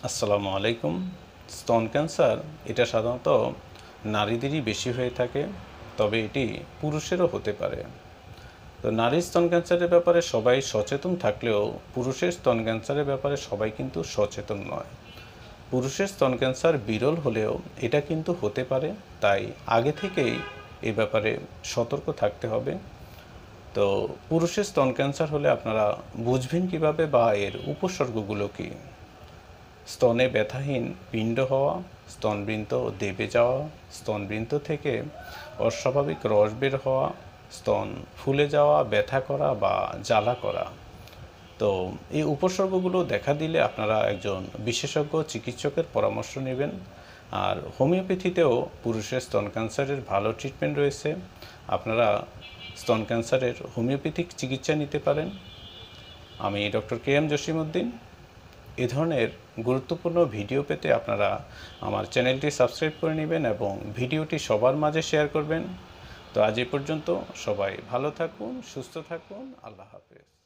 আসসালামু আলাইকুম। স্তন ক্যান্সার এটা সাধারণত নারীদেরই বেশি হয়ে থাকে, তবে এটি পুরুষেরও হতে পারে। তো নারীর স্তন ক্যান্সারের ব্যাপারে সবাই সচেতন থাকলেও পুরুষের স্তন ক্যান্সারের ব্যাপারে সবাই কিন্তু সচেতন নয়। পুরুষের স্তন ক্যান্সার বিরল হলেও এটা কিন্তু হতে পারে, তাই আগে থেকেই এই ব্যাপারে সতর্ক থাকতে হবে। তো পুরুষের স্তন ক্যান্সার হলে আপনারা বুঝবেন কিভাবে বা এর উপসর্গগুলো কী? স্তনে ব্যথাহীন পিণ্ড হওয়া, স্তনবৃন্ত দেবে যাওয়া, স্তনবৃন্ত থেকে অস্বাভাবিক রস বের হওয়া, স্তন ফুলে যাওয়া, ব্যথা করা বা জ্বালা করা। তো এই উপসর্গগুলো দেখা দিলে আপনারা একজন বিশেষজ্ঞ চিকিৎসকের পরামর্শ নেবেন। আর হোমিওপ্যাথিতেও পুরুষের স্তন ক্যান্সারের ভালো ট্রিটমেন্ট রয়েছে। আপনারা স্তন ক্যান্সারের হোমিওপ্যাথিক চিকিৎসা নিতে পারেন। আমি ডক্টর কে.এম. জসিমউদ্দিন। এ ধরনের গুরুত্বপূর্ণ ভিডিও পেতে আপনারা আমার চ্যানেলটি সাবস্ক্রাইব করে নেবেন এবং ভিডিওটি সবার মাঝে শেয়ার করবেন। তো আজ এ পর্যন্ত, সবাই ভালো থাকুন, সুস্থ থাকুন। আল্লাহ হাফেজ।